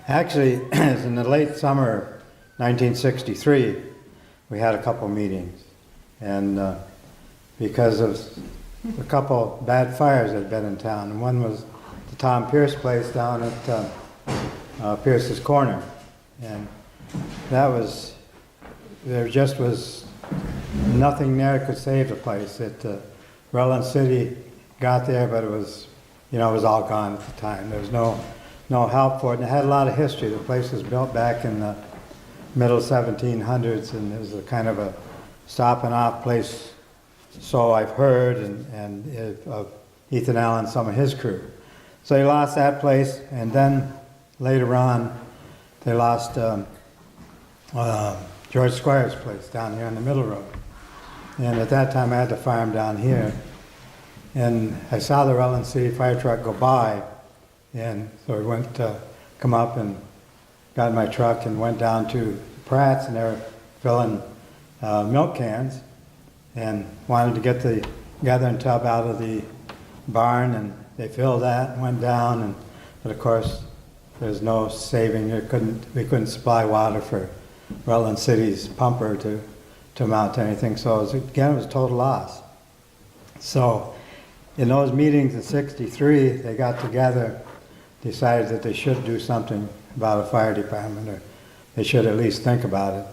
Actually, in the late summer of 1963, we had a couple meetings, and because of a couple bad fires that had been in town, and one was the Tom Pierce place down at Pierce's Corner, and that was, there just was nothing there could save the place. Rollin City got there, but it was, it was all gone at the time. There was no help for it, and it had a lot of history. The place was built back in the middle 1700s, and it was a kind of a stop and off place, so I've heard, and of Ethan Allen, some of his crew. So they lost that place, and then later on, they lost George Squire's place down here on the Middle Road. And at that time, I had the farm down here, and I saw the Rollin City fire truck go by, and so I went to come up and got in my truck and went down to Pratt's, and they were filling milk cans and wanted to get the gathering tub out of the barn, and they filled that and went down, but of course there's no saving. We couldn't supply water for Rollin City's pumper to amount to anything, so it was a total loss. So in those meetings in '63, they got together, decided that they should do something about a fire department, or they should at least think about it.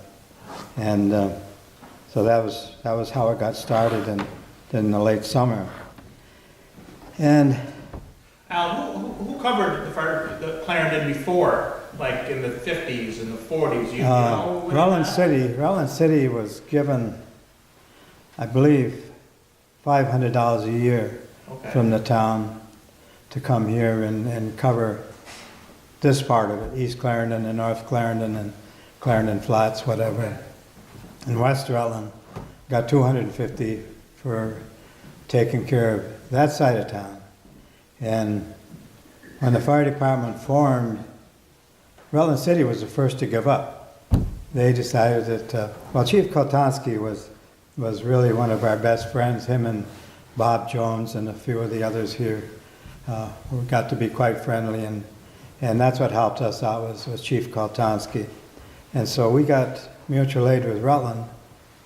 And so that was how it got started in the late summer. And Al, who covered the Clarendon before, like in the 50s and the 40s? You know, Rollin City was given, I believe, $500 a year from the town to come here and cover this part of it, East Clarendon and North Clarendon and Clarendon Flats, whatever. And West Rollin got $250 for taking care of that side of town. And when the fire department formed, Rollin City was the first to give up. They decided that, Chief Koltonsky was really one of our best friends, him and Bob Jones and a few of the others here. We got to be quite friendly, and that's what helped us out was Chief Koltonsky. And so we got mutual aid with Rutland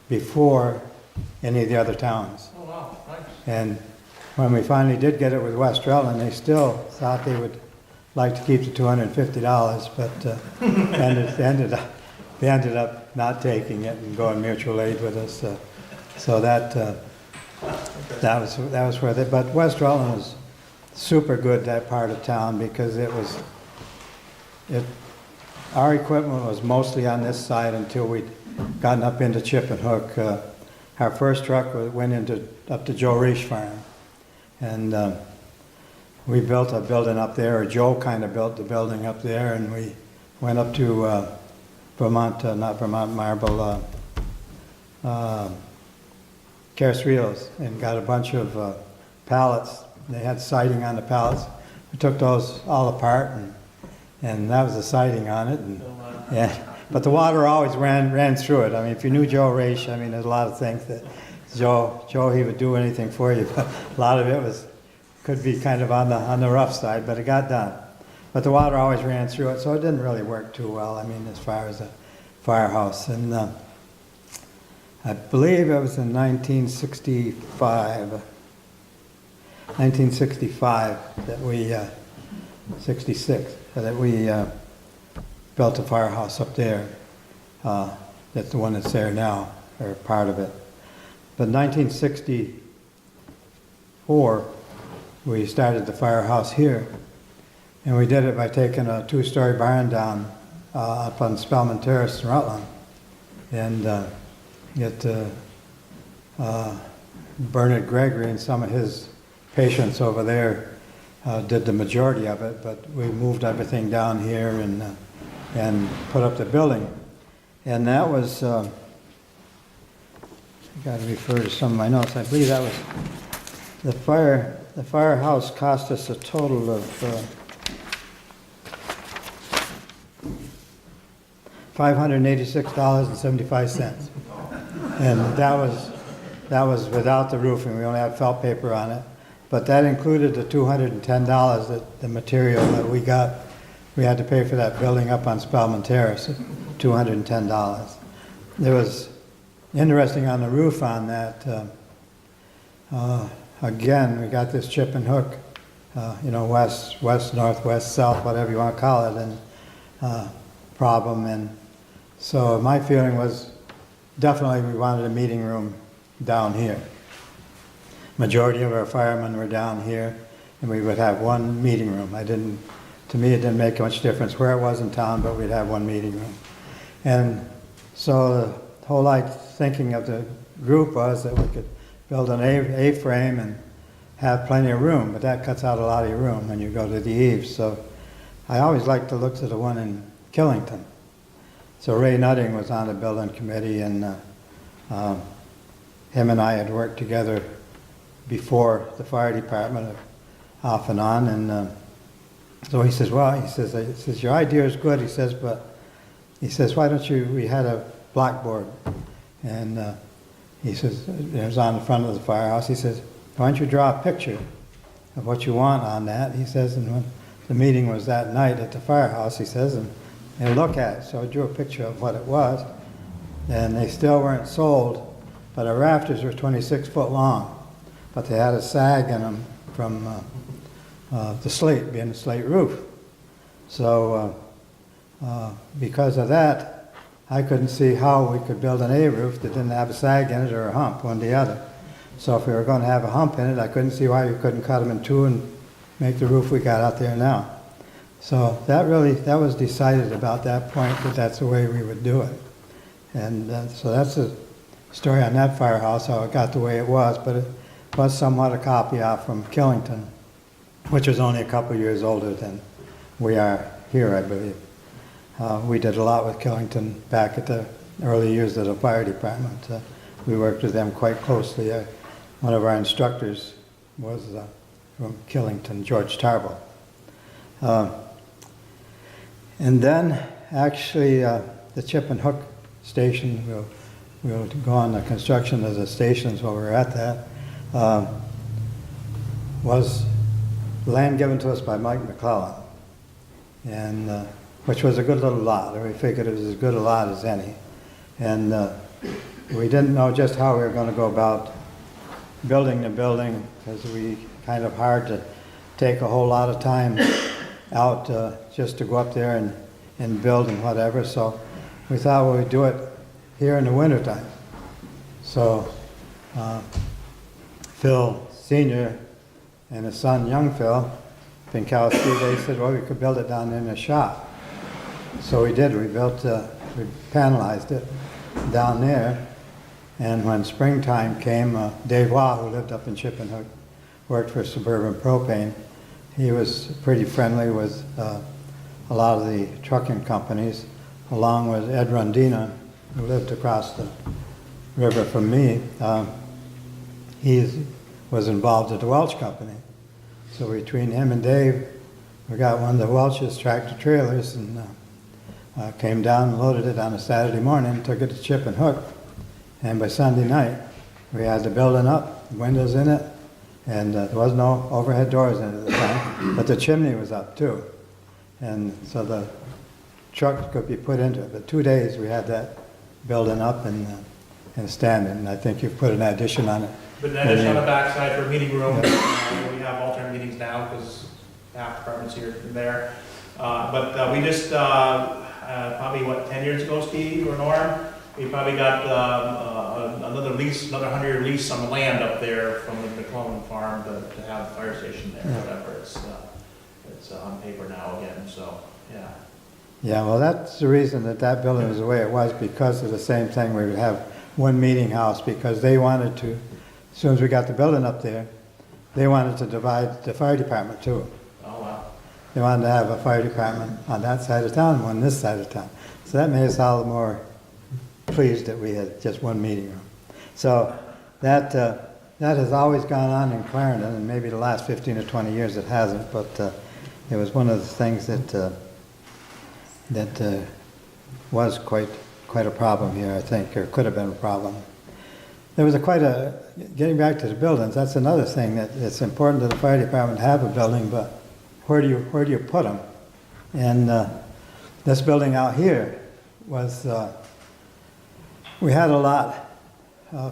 before any of the other towns. Oh, wow, nice. And when we finally did get it with West Rutland, they still thought they would like to keep the $250, but they ended up not taking it and going mutual aid with us. So that was where but West Rutland was super good, that part of town, because our equipment was mostly on this side until we'd gotten up into Chip and Hook. Our first truck went up to Joe Reich Farm, and we built a building up there, or Joe kind of built the building up there, and we went up to Carrios and got a bunch of pallets. They had siding on the pallets. We took those all apart, and that was the siding on it. But the water always ran through it. I mean, if you knew Joe Reich, I mean, there's a lot of things that Joe, he would do anything for you, but a lot of it could be kind of on the rough side, but it got done. But the water always ran through it, so it didn't really work too well, I mean, as far as a firehouse. And I believe it was in 1965 that we, 66, that we built a firehouse up there. That's the one that's there now, or part of it. But in 1964, we started the firehouse here. And we did it by taking a two-story barn down up on Spellman Terrace in Rutland. And Bernard Gregory and some of his patients over there did the majority of it, but we moved everything down here and put up the building. And that was, I got to refer to some of my notes. I believe that was the firehouse cost us a total of $586.75. And that was without the roofing. We only had felt paper on it. But that included the $210 that the material that we got. We had to pay for that building up on Spellman Terrace, $210. It was interesting on the roof on that. Again, we got this chip and hook, west, northwest, south, whatever you want to call it, and problem. And so my feeling was definitely we wanted a meeting room down here. Majority of our firemen were down here, and we would have one meeting room. To me, it didn't make much difference where it was in town, but we'd have one meeting room. And so the whole thinking of the group was that we could build an A-frame and have plenty of room, but that cuts out a lot of your room when you go to the eaves. So I always liked to look to the one in Killington. So Ray Nutting was on the building committee, and him and I had worked together before the fire department off and on. And so he says, your idea is good. He says, but he says, why don't we had a blackboard. And he says, it was on the front of the firehouse. He says, why don't you draw a picture of what you want on that? He says, and when the meeting was that night at the firehouse, he says, and look at it. So I drew a picture of what it was, and they still weren't sold, but our rafters were 26 foot long, but they had a sag in them from the slate, being a slate roof. So because of that, I couldn't see how we could build an A roof that didn't have a sag in it or a hump, one or the other. So if we were going to have a hump in it, I couldn't see why we couldn't cut them in two and make the roof we got out there now. So that was decided about that point, that that's the way we would do it. And so that's the story on that firehouse, how it got the way it was, but it was somewhat a copy off from Killington, which is only a couple years older than we are here, I believe. We did a lot with Killington back at the early years of the fire department. We worked with them quite closely. One of our instructors was from Killington, George Tarble. And then actually the Chip and Hook station, we'll go on the construction of the stations while we're at that, was land given to us by Mike McClellan, and which was a good little lot. We figured it was as good a lot as any. And we didn't know just how we were going to go about building the building, because we kind of hard to take a whole lot of time out just to go up there and build and whatever. So we thought we'd do it here in the wintertime. So Phil Sr. and his son, young Phil, Pinkowski, they said, well, we could build it down in the shop. So we did. We panelized it down there. And when springtime came, Dave Waugh, who lived up in Chippenhook, worked for Suburban Propane. He was pretty friendly with a lot of the trucking companies, along with Ed Rondina, who lived across the river from me. He was involved at the Welch Company. So between him and Dave, we got one of the Welch's tractor trailers and came down and loaded it on a Saturday morning, took it to Chippenhook. And by Sunday night, we had the building up, windows in it, and there was no overhead doors in it at the time, but the chimney was up too. And so the truck could be put into it. But 2 days we had that building up and standing, and I think you've put an addition on it. But an addition on the backside for a meeting room. Yeah. We have alternate meetings now because half departments here and there. But we just, probably 10 years ago, Steve or Norm, we probably got another 100-year lease on the land up there from the McClellan farm to have the fire station there, or whatever. It's on paper now again, so, yeah. Yeah, well, that's the reason that building was the way it was, because of the same thing. We would have one meeting house, because they wanted to, as soon as we got the building up there, they wanted to divide the fire department too. Oh, wow. They wanted to have a fire department on that side of town and one on this side of town. So that made us all the more pleased that we had just one meeting room. So that has always gone on in Clarendon, and maybe the last 15 or 20 years it hasn't, but it was one of the things that was quite a problem here, I think, or could have been a problem. There was getting back to the buildings, that's another thing, that it's important to the fire department to have a building, but where do you put them? And this building out here was, we had a lot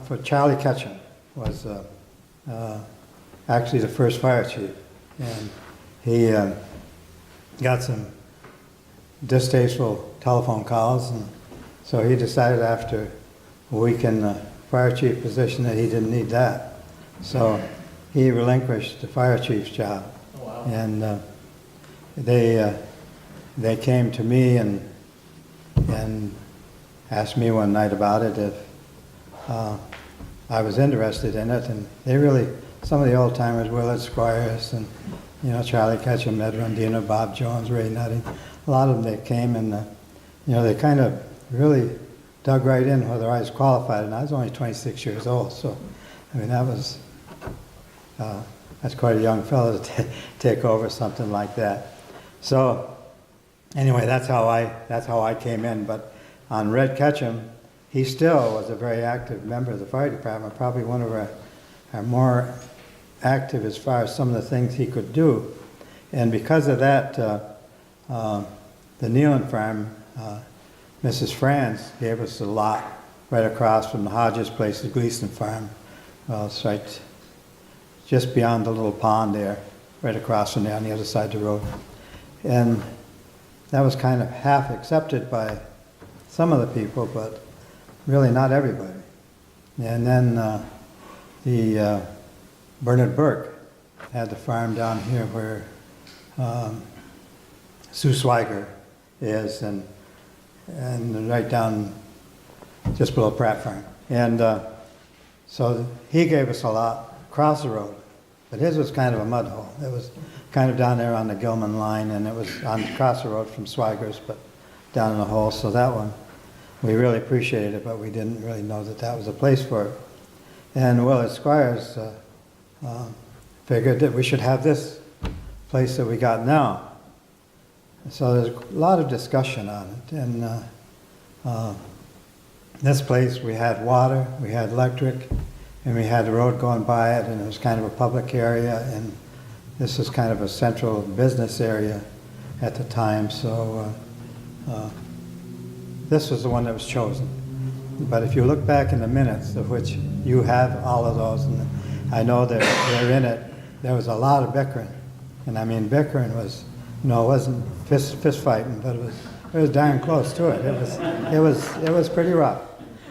for Charlie Ketchum, was actually the first fire chief. And he got some distasteful telephone calls, and so he decided after a week in the fire chief position that he didn't need that. So he relinquished the fire chief's job. Oh, wow. And they came to me and asked me one night about it if I was interested in it, and they really, some of the old timers, Willard Squires and Charlie Ketchum, Ed Rondino, Bob Jones, Ray Nutting, a lot of them, they came and they kind of really dug right in whether I was qualified, and I was only 26 years old, so I mean that's quite a young fellow to take over something like that. So anyway, that's how I came in. But on Red Ketchum, he still was a very active member of the fire department, probably one of our more active as far as some of the things he could do. And because of that, the Nealon farm, Mrs. Franz gave us a lot right across from the Hodges place, the Gleason farm. It's right just beyond the little pond there, right across from there on the other side of the road. And that was kind of half accepted by some of the people, but really not everybody. And then the Bernard Burke had the farm down here where Sue Swiger is, and right down just below Pratt Farm. And so he gave us a lot across the road, but his was kind of a mud hole. It was kind of down there on the Gilman line, and it was across the road from Swiger's, but down in the hole. So that one, we really appreciated it, but we didn't really know that that was a place for it. And Willard Squires figured that we should have this place that we got now. So there's a lot of discussion on it. And this place, we had water, we had electric, and we had the road going by it, and it was kind of a public area, and this was kind of a central business area at the time. So this was the one that was chosen. But if you look back in the minutes, of which you have all of those, and I know that they're in it, there was a lot of bickering. And I mean, bickering was, it wasn't fist fighting, but it was darn close to it. It was pretty rough.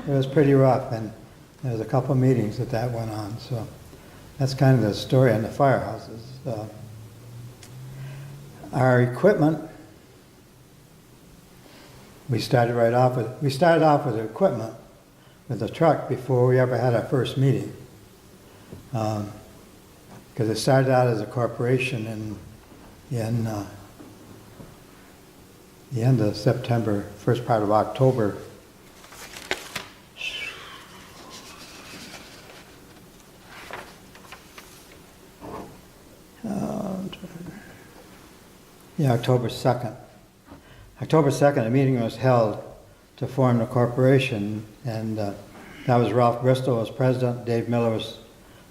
It was pretty rough, and there was a couple meetings that went on. So that's kind of the story on the firehouses. Our equipment, we started off with the equipment, with the truck, before we ever had our first meeting. Because it started out as a corporation in the end of September, first part of October. October 2nd. October 2nd, a meeting was held to form the corporation, and that was Ralph Bristol was president, Dave Miller was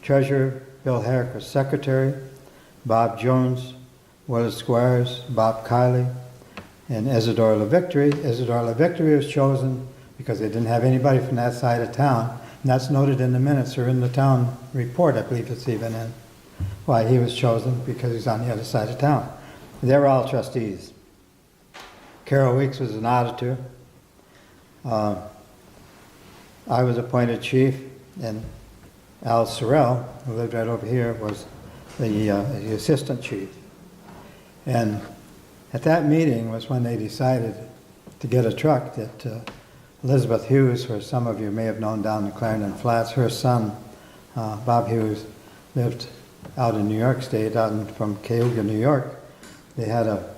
treasurer, Bill Herrick was secretary, Bob Jones, Willard Squires, Bob Kiley, and Isidore LaVictory. Isidore LaVictory was chosen because they didn't have anybody from that side of town, and that's noted in the minutes or in the town report, I believe it's even in, why he was chosen, because he's on the other side of town. They were all trustees. Carol Weeks was an auditor. I was appointed chief, and Al Sorrell, who lived right over here, was the assistant chief. And at that meeting was when they decided to get a truck that Elizabeth Hughes, who some of you may have known down in Clarendon Flats, her son, Bob Hughes, lived out in New York State, from Cayuga, New York. They had a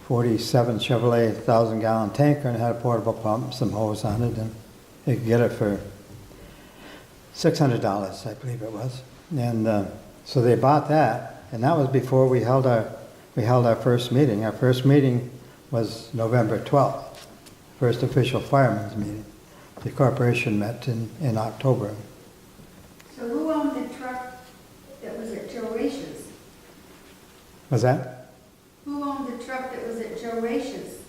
47 Chevrolet 1,000-gallon tanker, and it had a portable pump, some hose on it, and they could get it for $600, I believe it was. And so they bought that, and that was before we held our first meeting. Our first meeting was November 12th, first official firemen's meeting. The corporation met in October. So who owned the truck that was at Joe Rach's? Was that? Who owned the truck that was at Joe Rach's?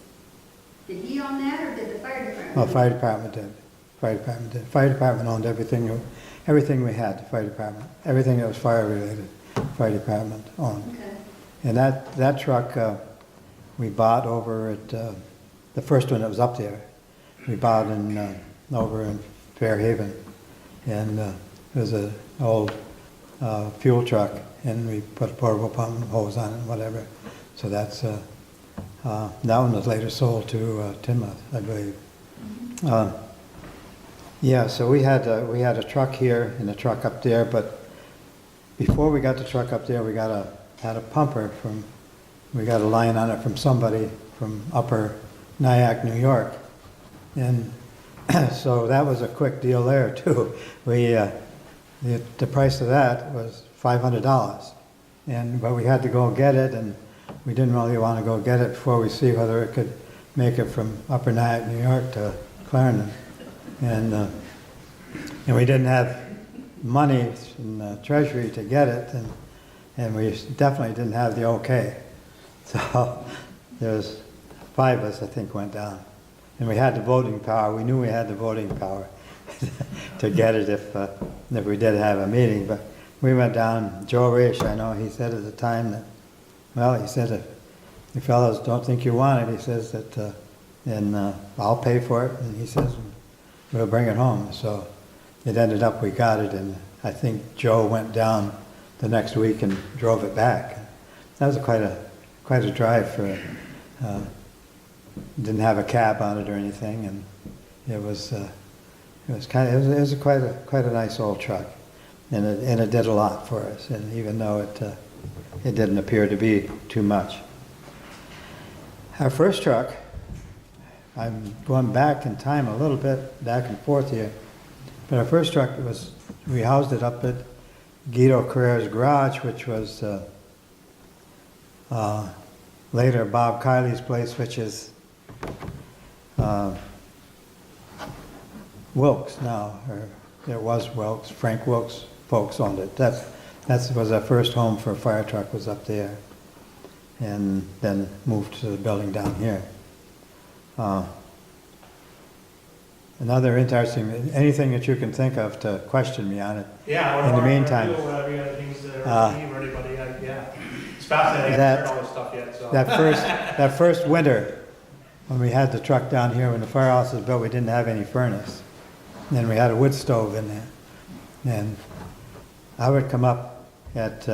Did he own that or did the fire department? Well, fire department did. Fire department did. Fire department owned everything we had, the fire department. Everything that was fire related, fire department owned. Okay. And that truck we bought over at, the first one that was up there, we bought over in Fairhaven. And it was an old fuel truck, and we put a portable pump and hose on it and whatever. So that's, that one was later sold to Tinmouth, I believe. Yeah, so we had a truck here and a truck up there, but before we got the truck up there, we had a pumper we got a line on it from somebody from upper Nyack, New York. And so that was a quick deal there too. The price of that was $500. But we had to go get it, and we didn't really want to go get it before we see whether it could make it from upper Nyack, New York to Clarendon. And we didn't have money in the treasury to get it, and we definitely didn't have the okay. So there's 5 of us, I think, went down. And we had the voting power. We knew we had the voting power to get it if we did have a meeting. But we went down. Joe Rich, I know, he said at the time that, well, he said, if you fellows don't think you want it, he says that, then I'll pay for it. And he says, we'll bring it home. So it ended up we got it, and I think Joe went down the next week and drove it back. That was quite a drive for. Didn't have a cab on it or anything, and it was quite a nice old truck, and it did a lot for us. And even though it didn't appear to be too much. Our first truck, I'm going back in time a little bit, back and forth here, but our first truck we housed it up at Guido Carrera's garage, which was later Bob Kiley's place, which is Wilkes now, or it was Wilkes. Frank Wilkes folks owned it. That was our first home for a fire truck, was up there, and then moved to the building down here. Another interesting, anything that you can think of to question me on it. Yeah, in the meantime, whatever you have things that are or anybody, yeah. It's fascinating. I haven't heard all this stuff yet. So. That first winter, when we had the truck down here, when the firehouse was built, we didn't have any furnace. And then we had a wood stove in there. And I would come up at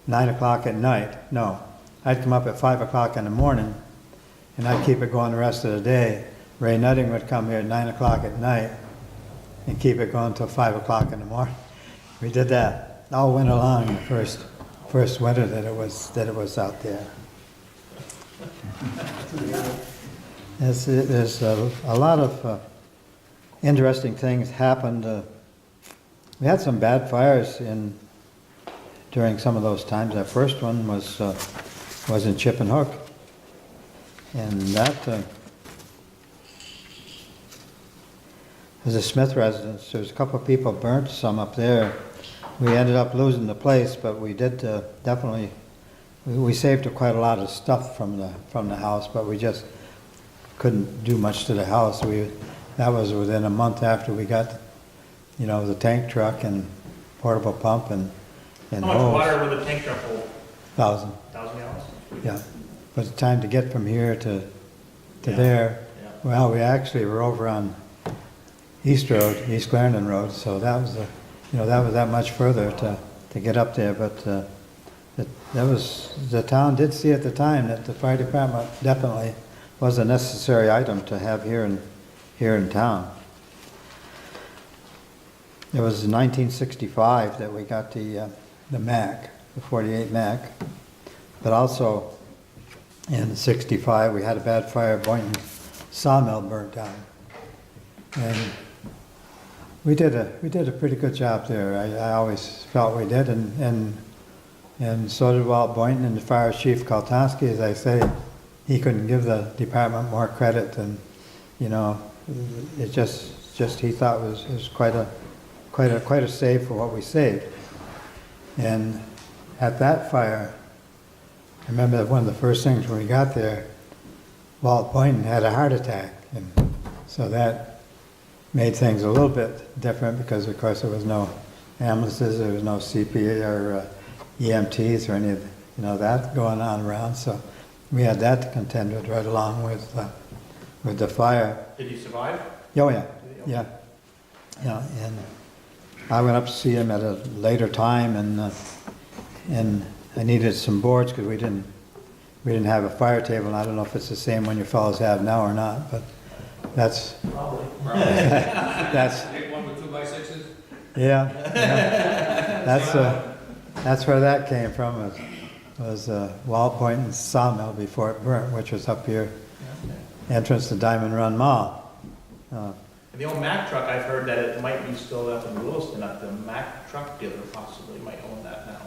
9 o'clock at night. No, I'd come up at 5 o'clock in the morning, and I'd keep it going the rest of the day. Ray Nutting would come here at 9 o'clock at night and keep it going until 5 o'clock in the morning. We did that all winter long, the first winter that it was out there. There's a lot of interesting things happened. We had some bad fires during some of those times. Our first one was in Chip and Hook, and that was a Smith residence. There was a couple of people burnt some up there. We ended up losing the place, but we did definitely. We saved quite a lot of stuff from the house, but we just couldn't do much to the house. That was within a month after we got, the tank truck and portable pump and How much hose. water would the tank truck hold? 1,000. 1,000 gallons? Yeah. But the time to get from here to Yeah. there, Yeah. well, we actually were over on East Clarendon Road, so that was that was that much further to get up there. But the town did see at the time that the fire department definitely was a necessary item to have here in town. It was in 1965 that we got the Mac, the 48 Mac, but also in 65 we had a bad fire. Boynton sawmill burnt down, and we did a pretty good job there. I always felt we did, and so did Walt Boynton and the fire chief Kaltonsky. As I say, he couldn't give the department more credit than you know, it just he thought was quite a save for what we saved. And at that fire, I remember that one of the first things when we got there, Walt Boynton had a heart attack, and so that made things a little bit different because, of course, there was no ambulances, there was no CPA or EMTs or any of that going on around. So we had that to contend with right along with the fire. Did you survive? Oh yeah. And I went up to see him at a later time, and I needed some boards because we didn't have a fire table, and I don't know if it's the same one you fellows have now or not, but that's Probably. that's Take one with 2x6s? yeah. That's where that came from. Was Walt Boynton's sawmill before it burnt, which was up here, entrance to Diamond Run Mall. And the old Mack truck, I've heard that it might be still up in Williston, up the Mack truck dealer possibly might own that now.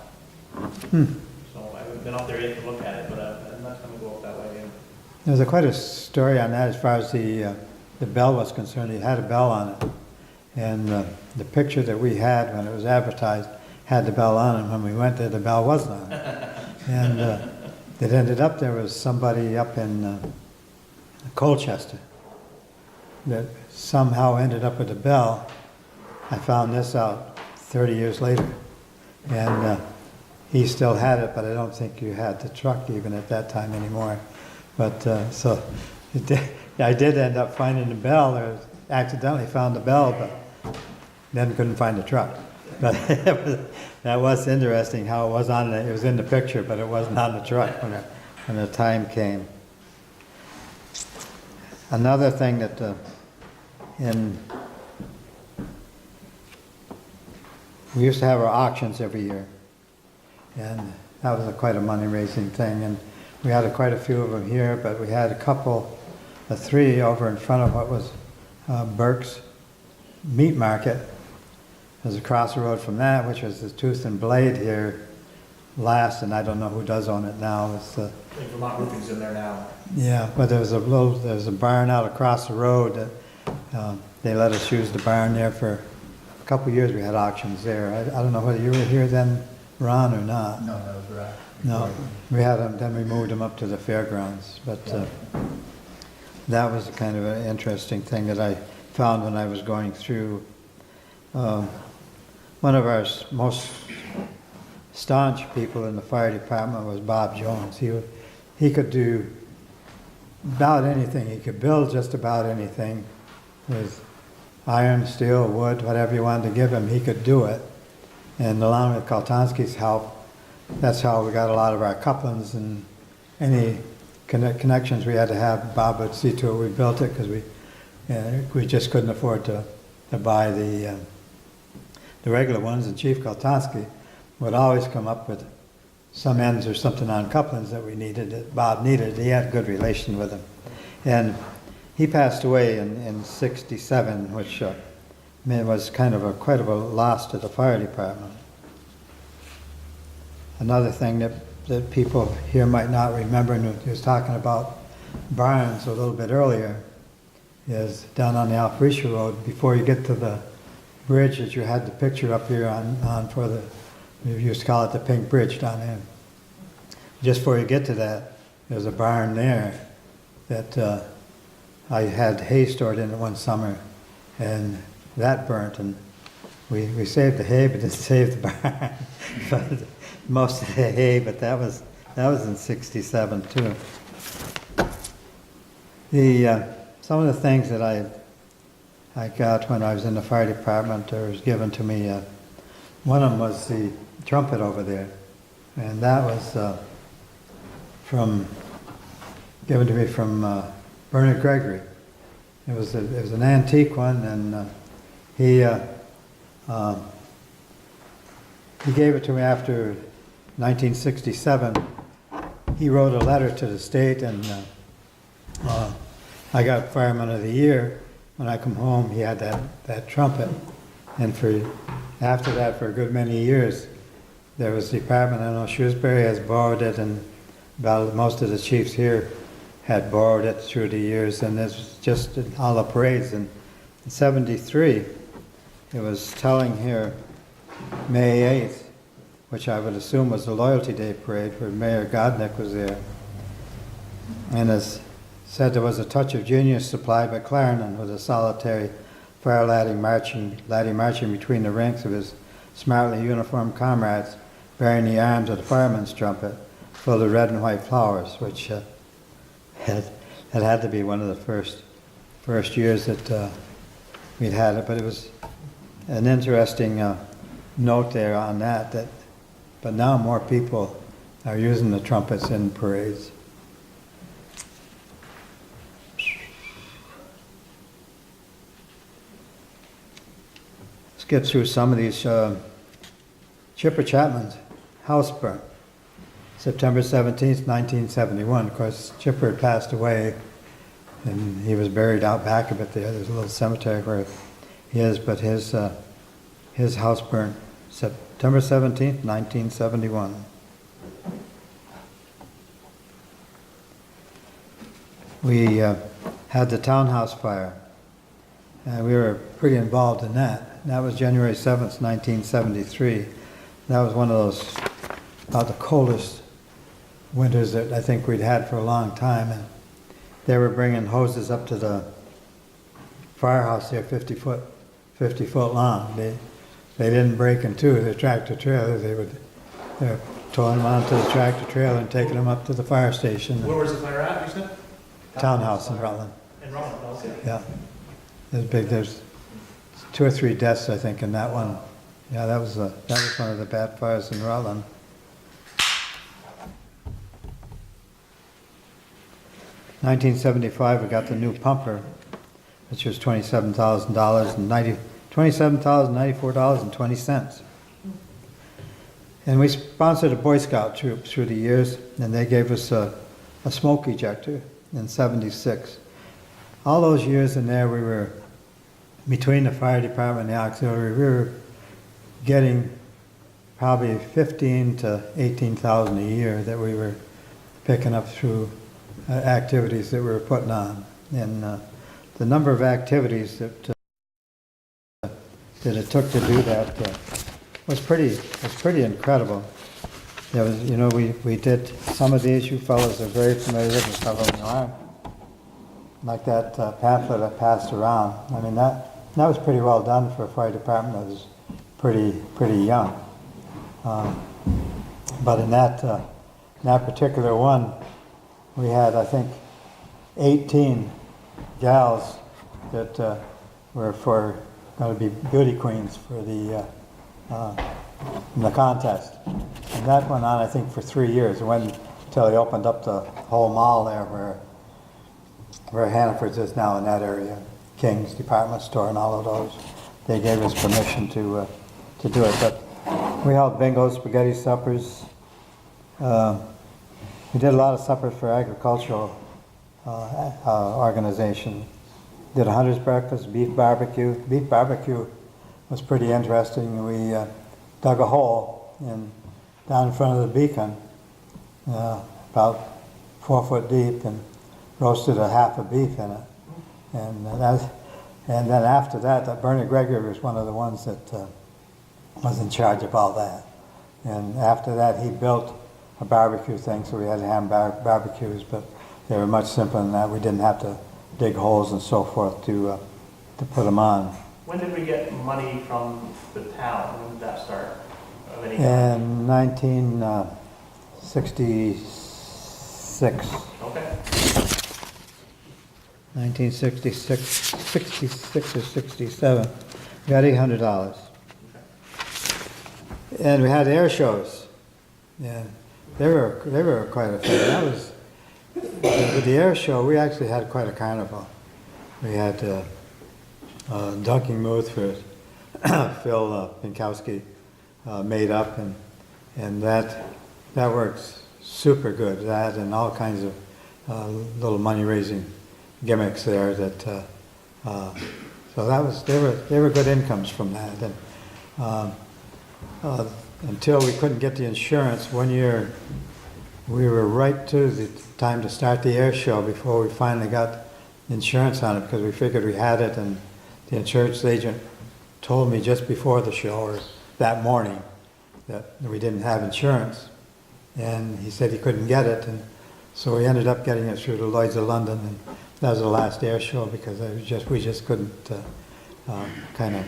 So I haven't been out there yet to look at it, but I'm not gonna go up that way. There's quite a story on that as far as the bell was concerned. It had a bell on it, and the picture that we had when it was advertised had the bell on it. When we went there, the bell wasn't on it. And it ended up there was somebody up in Colchester that somehow ended up with a bell. I found this out 30 years later, and he still had it, but I don't think you had the truck even at that time anymore. But so I did end up finding the bell, or accidentally found the bell, but then couldn't find the truck. But that was interesting how it was on it. It was in the picture, but it wasn't on the truck when the time came. Another thing that we used to have our auctions every year, and that was quite a money-raising thing. And we had quite a few of them here, but we had three over in front of what was Burke's Meat Market. There's across the road from that, which was the Tooth and Blade here last, and I don't know who does own it now. It's I think Vermont Roofing's in there now. yeah, but there's a barn out across the road that they let us use the barn there for a couple of years. We had auctions there. I don't know whether you were here then, Ron, or not. No, that was right. No, we had them, then we moved them up to the fairgrounds, but that was kind of an interesting thing that I found when I was going through. One of our most staunch people in the fire department was Bob Jones. He could do about anything. He could build just about anything with iron, steel, wood, whatever you wanted to give him, he could do it. And along with Kaltansky's help, that's how we got a lot of our couplings and any connections we had to have. Bob would see to it we built it because we just couldn't afford to buy the regular ones. And Chief Kaltansky would always come up with some ends or something on couplings that we needed, that Bob needed. He had a good relation with him. And he passed away in 67, which was kind of quite a loss to the fire department. Another thing that people here might not remember, and he was talking about barns a little bit earlier, is down on the Alphresia Road, before you get to the bridge that you had the picture up here on for the, we used to call it the Pink Bridge down there. Just before you get to that, there's a barn there that I had hay stored in it one summer, and that burnt, and we saved the hay, but didn't save the barn. But most of the hay, but that was in 67 too. Some of the things that I got when I was in the fire department, or was given to me, one of them was the trumpet over there, and that was given to me from Bernard Gregory. It was an antique one, and he gave it to me after 1967. He wrote a letter to the state, and I got Fireman of the Year. When I come home, he had that trumpet, and after that, for a good many years, there was the department. I know Shrewsbury has borrowed it, and about most of the chiefs here had borrowed it through the years, and this was just in all the parades. And in '73, it was telling here May 8th, which I would assume was the Loyalty Day parade, where Mayor Godnick was there. And as said, there was a touch of genius supplied by Clarendon with a solitary fire laddie marching between the ranks of his smartly uniformed comrades, bearing the arms of the fireman's trumpet, full of red and white flowers, which had to be one of the first years that we'd had it. But it was an interesting note there on that. But now more people are using the trumpets in parades. Skip through some of these. Chipper Chapman's house burnt, September 17th, 1971. Of course, Chipper had passed away, and he was buried out back a bit there. There's a little cemetery where he is, but his house burnt September 17th, 1971. We had the townhouse fire. We were pretty involved in that. That was January 7th, 1973. That was one of those, about the coldest winters that I think we'd had for a long time. And they were bringing hoses up to the firehouse there, 50 foot long. They didn't break in two, the tractor trailer. They were towing them onto the tractor trailer and taking them up to the fire station. Where was the fire at, you said? Townhouse in Rollin. In Rollin, okay. Yeah. There's big, there's 2 or 3 deaths, I think, in that one. Yeah, that was one of the bad fires in Rollin. (1975) we got the new pumper, which was $27,000 and $27,094.20. And we sponsored a Boy Scout troop through the years, and they gave us a smoke ejector in '76. All those years in there, we were, between the fire department and the auxiliary, we were getting probably 15 to 18,000 a year that we were picking up through activities that we were putting on. And the number of activities that it took to do that was pretty incredible. There was, we did some of these. You fellows are very familiar with, and some of them aren't. Like that pamphlet I passed around. I mean, that was pretty well done for a fire department that was pretty young. But in that particular one, we had, I think, 18 gals that were going to be beauty queens for in the contest. And that went on, I think, for 3 years. It went until they opened up the whole mall there where Hannaford's is now, in that area, King's department store and all of those. They gave us permission to do it. But we held bingo, spaghetti suppers. We did a lot of suppers for agricultural organization. Did a hunter's breakfast, beef barbecue. Beef barbecue was pretty interesting. We dug a hole down in front of the beacon, about 4 foot deep, and roasted a half a beef in it. And then after that, Bernie Gregory was one of the ones that was in charge of all that. And after that, he built a barbecue thing, so we had ham barbecues, but they were much simpler than that. We didn't have to dig holes and so forth to put them on. When did we get money from the town? When did that start? Of any kind? In 1966. Okay. 1966 or 67. We got $800. And we had air shows. Yeah, they were quite a thing. That was, with the air show, we actually had quite a carnival. We had Dunking Muth for Phil Pinkowski made up, and that works super good. That and all kinds of little money-raising gimmicks there. So they were good incomes from that. And until we couldn't get the insurance, one year We were right to the time to start the air show before we finally got insurance on it, because we figured we had it, and the insurance agent told me just before the show, or that morning, that we didn't have insurance. And he said he couldn't get it, and so we ended up getting it through the Lloyd's of London, and that was the last air show, because we just couldn't kind of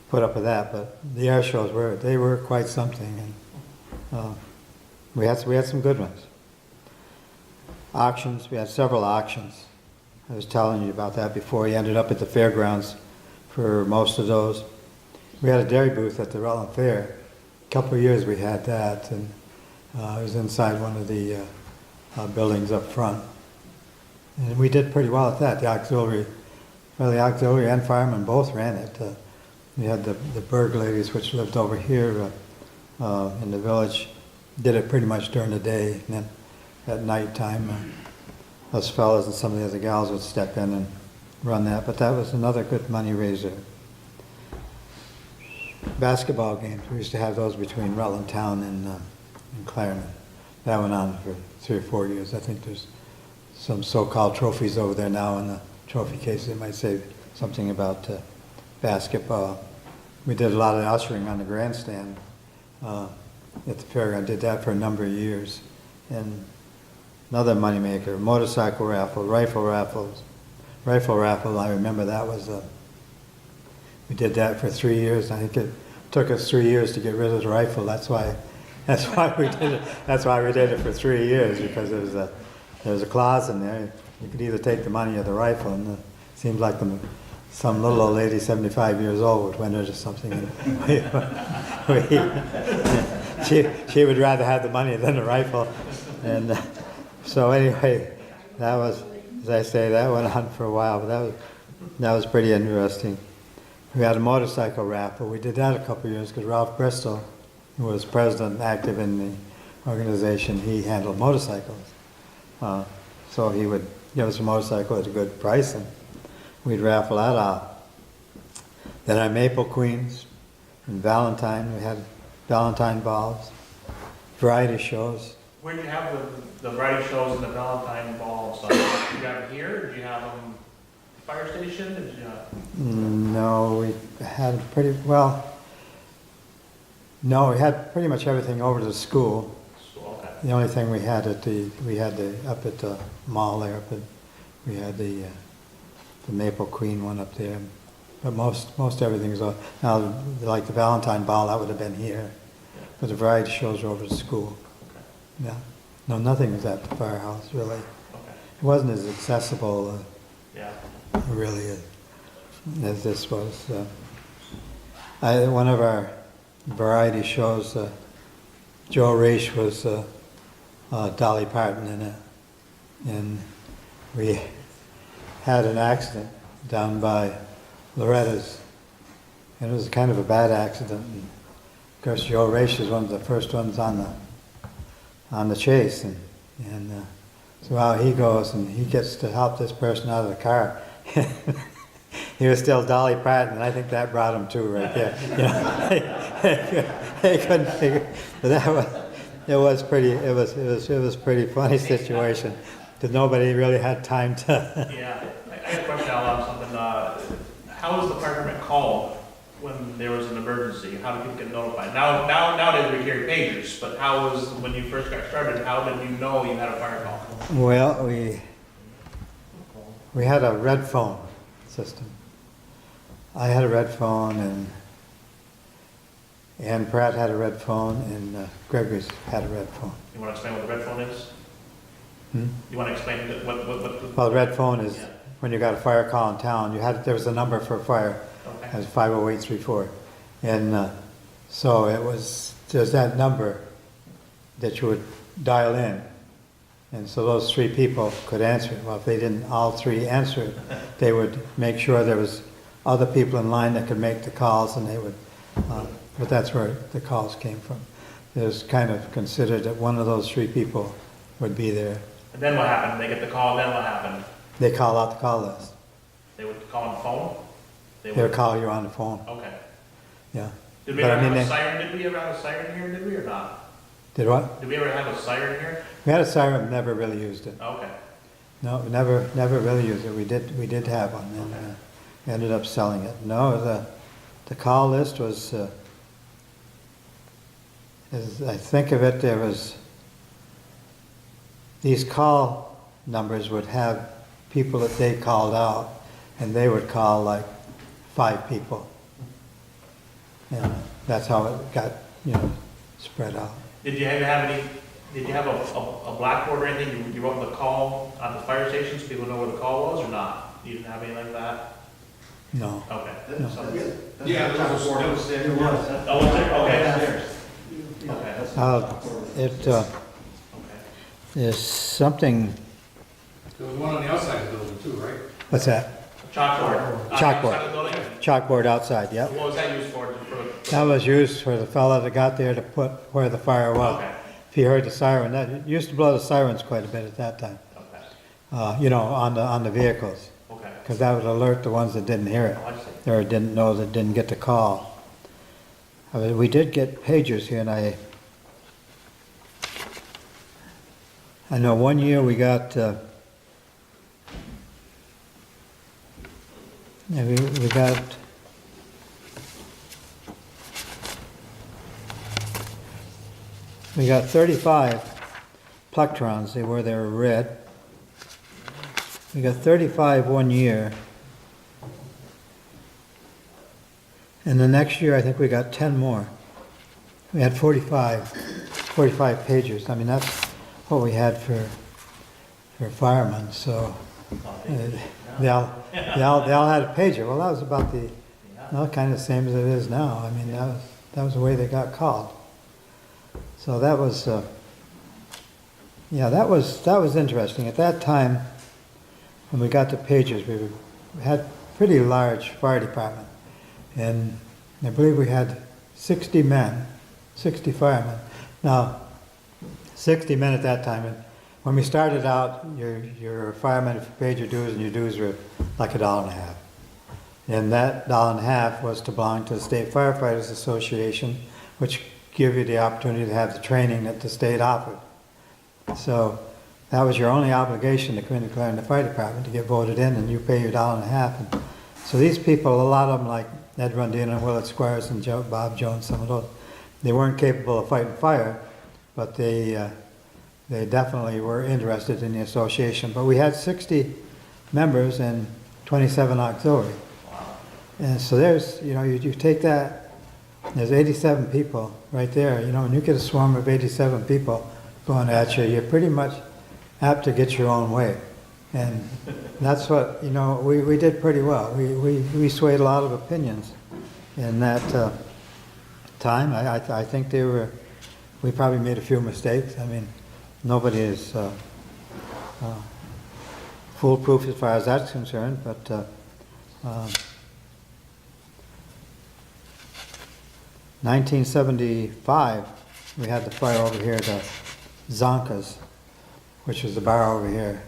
put up with that. But the air shows were quite something, and we had some good ones. Auctions, we had several auctions. I was telling you about that before. We ended up at the fairgrounds for most of those. We had a dairy booth at the Rollin Fair. A couple of years we had that, and it was inside one of the buildings up front. And we did pretty well at that. The auxiliary and firemen both ran it. We had the Berg ladies, which lived over here in the village, did it pretty much during the day, and then at night time, us fellas and some of the other gals would step in and run that. But that was another good money raiser. Basketball games, we used to have those between Rutland Town and Clarendon. That went on for 3 or 4 years. I think there's some so-called trophies over there now in the trophy case. They might say something about basketball. We did a lot of ushering on the grandstand at the fair. I did that for a number of years. And another moneymaker, motorcycle raffle, rifle raffles. Rifle raffle, I remember that was we did that for 3 years. I think it took us 3 years to get rid of the rifle. That's why we did it. That's why we did it for 3 years, because there was a clause in there. You could either take the money or the rifle, and it seemed like some little old lady, 75 years old, would win it or something. She would rather have the money than the rifle. And so anyway, that was, as I say, that went on for a while, but that was pretty interesting. We had a motorcycle raffle. We did that a couple of years because Ralph Bristol, who was president, active in the organization, he handled motorcycles. So he would give us a motorcycle at a good price, and we'd raffle that off. Then our Maple Queens and Valentine, we had Valentine balls, variety shows. Where do you have the variety shows and the Valentine ball stuff? Do you have it here, or do you have them at the fire station? Or did you have... No, we had pretty much everything over to the school. Okay. The only thing we had up at the mall there, but we had the Maple Queen one up there. But most everything's now, like the Valentine ball, that would have been here. But the variety shows were over to school. Okay. Yeah. No, nothing was at the firehouse, really. Okay. It wasn't as accessible, Yeah. really, as this was. One of our variety shows, Joe Raish was Dolly Parton in it. And we had an accident down by Loretta's. And it was kind of a bad accident. And of course, Joe Raish is one of the first ones on the chase. And so out he goes, and he gets to help this person out of the car. He was still Dolly Parton, and I think that brought him to right there. You know, they couldn't figure, but it was pretty funny situation, because nobody really had time to. Yeah, I got a question on something. How was the fire department called when there was an emergency? How did people get notified? Nowadays we carry pagers, but how was, when you first got started, how did you know you had a fire call? Well, we had a red phone system. I had a red phone, and Ann Pratt had a red phone, and Gregory's had a red phone. You want to explain what the red phone is? Hmm? You want to explain what the... Well, the red phone is when you got a fire call in town. There was a number for fire. Okay. It was 50834, and so it was just that number that you would dial in, and so those three people could answer it. Well, if they didn't all three answer it, they would make sure there was other people in line that could make the calls, and they would. But that's where the calls came from. It was kind of considered that one of those three people would be there. And then what happened? They get the call, then what happened? They call out the call list. They would call on the phone? They would call you on the phone. Okay. Yeah. Did we ever have a siren? Did we ever have a siren here, did we, or not? Did what? Did we ever have a siren here? We had a siren, never really used it. Okay. No, we never really used it. We did have one, and we ended up selling it. No, the call list was, as I think of it, there was, these call numbers would have people that they called out, and they would call like 5 people. And that's how it got, spread out. Did you have a blackboard or anything? You wrote the call at the fire station so people know where the call was or not? You didn't have anything like that? No. Okay. No. So- Yeah, there was a board upstairs. Oh, was there? Okay. Okay. It, there's something, There was one on the outside of the building too, right? what's that? Chalkboard. Chalkboard. Outside the building? Chalkboard outside, yep. What was that used for? That was used for the fella that got there to put where the fire was. Okay. If you heard the siren, that used to blow the sirens quite a bit at that time. Okay. On the vehicles, Okay. because that would alert the ones that didn't hear it, Oh, I see. or didn't know that didn't get the call. We did get pagers here, and I know one year we got, we got, we got 35 plectrons. They were red. We got 35 one year. And the next year, I think we got 10 more. We had 45 pagers. I mean, that's what we had for firemen, so they all had a pager. Well, that was about kind of the same as it is now. I mean, that was the way they got called. So that was, that was interesting. At that time, when we got the pagers, we had pretty large fire department, and I believe we had 60 men, 60 firemen. Now, 60 men at that time, and when we started out, your fireman, if you paid your dues, and your dues were like $1.50. And that $1.50 was to belong to the State Firefighters Association, which give you the opportunity to have the training that the state offered. So that was your only obligation to come in and declare in the fire department to get voted in, and you pay your $1.50. And so these people, a lot of them, like Ed Rundin and Willett Squires and Bob Jones, some of those, they weren't capable of fighting fire, but they definitely were interested in the association. But we had 60 members and 27 auxiliary. And so there's, you take that, there's 87 people right there. When you get a swarm of 87 people going at you, you're pretty much apt to get your own way. And that's what, we did pretty well. We swayed a lot of opinions in that time. I think we probably made a few mistakes. I mean, nobody is foolproof as far as that's concerned, but 1975, we had the fire over here, the Zonkas, which was the bar over here,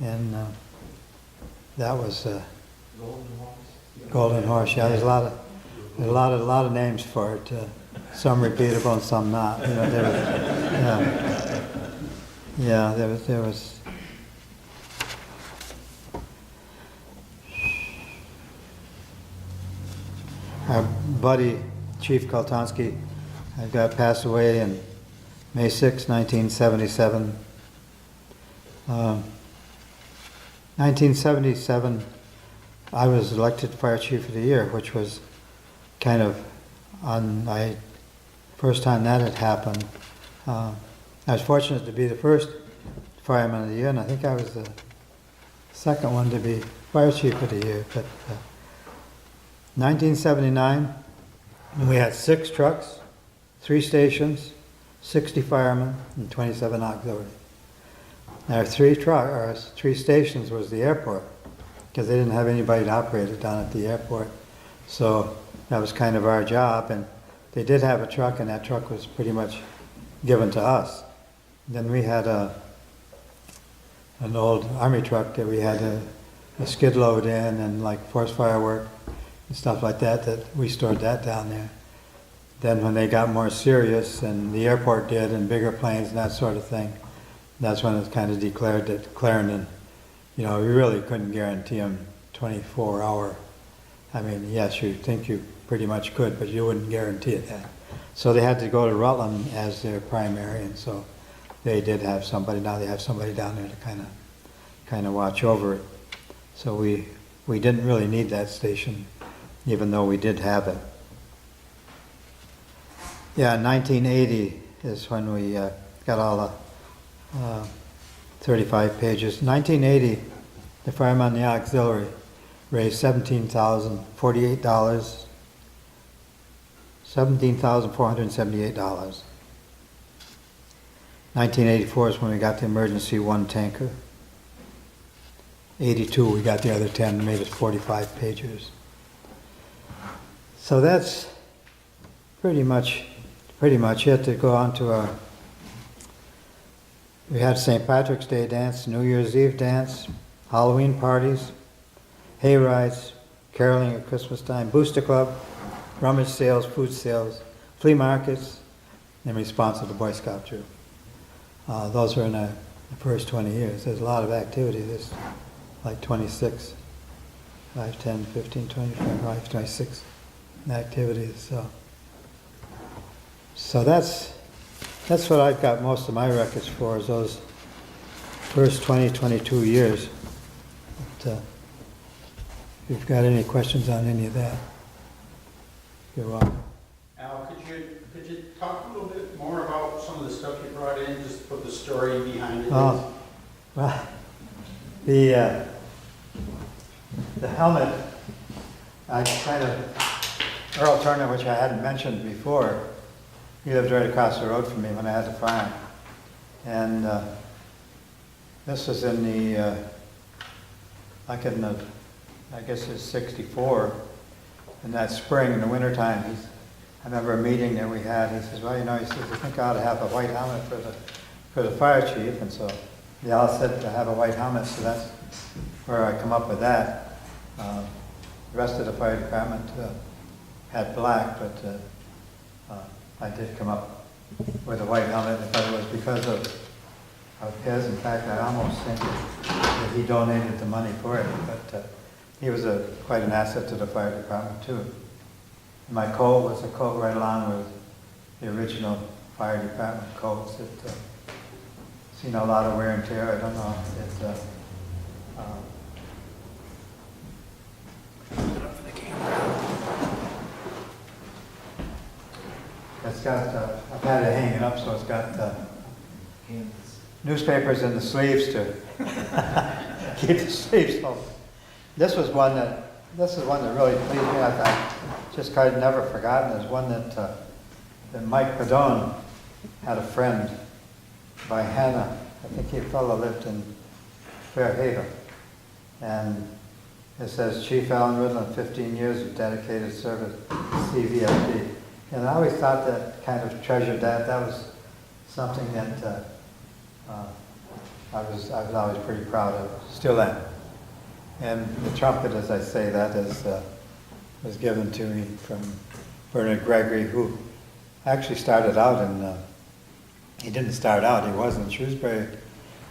and that was Golden Horse. Yeah, there's a lot of names for it. Some repeatable and some not. There was. Our buddy Chief Koltonsky got passed away in May 6, 1977. 1977, I was elected Fire Chief of the Year, which was kind of first time that had happened. I was fortunate to be the first Fireman of the Year, and I think I was the second one to be Fire Chief of the Year. But 1979, we had 6 trucks, 3 stations, 60 firemen, and 27 auxiliary. Our 3 stations was the airport, because they didn't have anybody to operate it down at the airport. So that was kind of our job, and they did have a truck, and that truck was pretty much given to us. Then we had an old Army truck that we had a skid load in, and like force firework and stuff like that we stored that down there. then when they got more serious, and the airport did, and bigger planes and that sort of thing, that's when it's kind of declared that Clarendon, you know, you really couldn't guarantee them 24-hour. I mean, yes, you think you pretty much could, but you wouldn't guarantee it that. So they had to go to Rutland as their primary, and so they did have somebody. Now they have somebody down there to kind of watch over it. So we didn't really need that station, even though we did have it. Yeah, 1980 is when we got all the 35 pages. 1980, the Fireman on the Auxiliary raised $17,478. $17,478. 1984 is when we got the emergency one tanker. 82, we got the other 10, made us 45 pages. So that's pretty much it. To go on to our, we had St. Patrick's Day dance, New Year's Eve dance, Halloween parties, hay rides, caroling at Christmas time, booster club, rummage sales, food sales, flea markets, in response to the Boy Scout troop. Those were in the first 20 years. There's a lot of activity. There's like 26, 5, 10, 15, 20, 25, 26 activities. So that's what I've got most of my records for, is those first 20, 22 years. But, if you've got any questions on any of that, you're welcome. Al, could you talk a little bit more about some of the stuff you brought in, just put the story behind it? Oh, well, the helmet, I kind of, Earl Turner, which I hadn't mentioned before, he lived right across the road from me when I had the farm. And this was in the, like in the, I guess it's 64, in that spring, in the wintertime. I remember a meeting that we had. He says, well, you know, he says, I think I ought to have a white helmet for the fire chief. And so they all said to have a white helmet, so that's where I come up with that. The rest of the fire department had black, but I did come up with a white helmet, but it was because of his. In fact, I almost think that he donated the money for it, but he was quite an asset to the fire department too. My coat was a coat right along with the original fire department coats. It seen a lot of wear and tear. I don't know. It's got, I've had it hanging up, so it's got newspapers in the sleeves to keep the sleeves open. This is one that really pleased me. I just kind of never forgotten. Is one that Mike Padone had a friend by Hannah. I think he fellow lived in Fairhaven. And it says, Chief Alan Ridland, 15 years of dedicated service, CVFD. And I always thought that, kind of treasured that. That was something that I was always pretty proud of. Still am. And the trumpet, as I say, that was given to me from Bernard Gregory, who actually started out in, he didn't start out, he was in Shrewsbury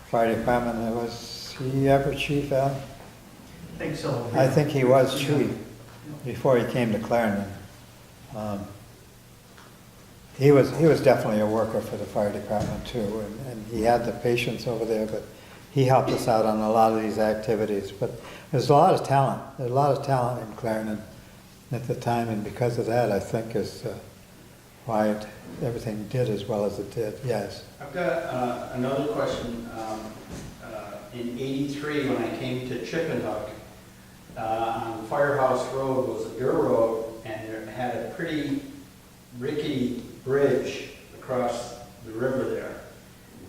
Fire Department. Was he ever chief, Al? I think so. I think he was chief before he came to Clarendon. He was definitely a worker for the fire department too, and he had the patience over there, but he helped us out on a lot of these activities. But there's a lot of talent. There's a lot of talent in Clarendon at the time, and because of that, I think is why everything did as well as it did. Yes. I've got another question. In '83, when I came to Chippenhook, on Firehouse Road was a dirt road, and it had a pretty rickety bridge across the river there.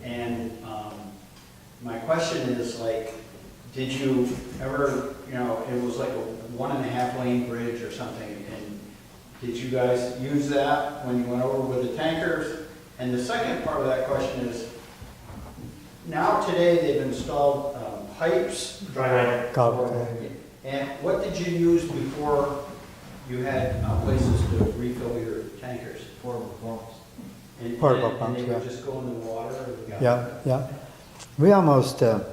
And my question is, like, did you ever, you know, it was like a 1.5 lane bridge or something, and did you guys use that when you went over with the tankers? And the second part of that question is, now today they've installed pipes. Dry hydrant. Culvert. And what did you use before you had places to refill your tankers. Portable pumps. And- Portable and pumps, they yeah. would just go in the water? or- Yeah. We almost, well,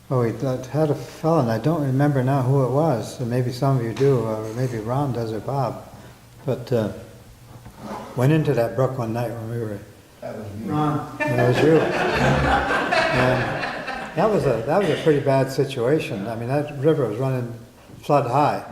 we had a fellow, and I don't remember now who it was, and maybe some of you do, or maybe Ron does or Bob, but went into that brook one night when we were, That was me. and it was you. And that was a pretty bad situation. I mean, that river was running flood high.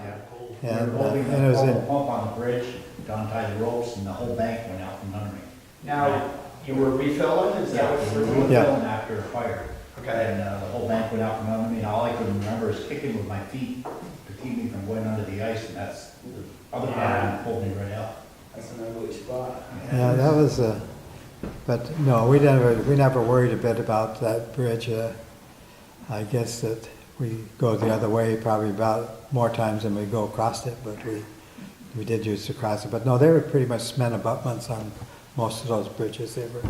Yeah. And, We were holding and it was the in- pump on the bridge, Don tied the ropes, and the whole bank went out from under me. Now, you were refilling, is that what We you were were doing? Yeah. refilling after a fire. Okay. And the whole bank went out from under me, and all I could remember is kicking with my feet to keep me from going under the ice, and that's, the other part pulled me right out. That's an ugly spot. Yeah, that was, but no, we never worried a bit about that bridge. I guess that we go the other way probably about more times than we go across it, but we did use to cross it. But no, they were pretty much cement abutments on most of those bridges. They were,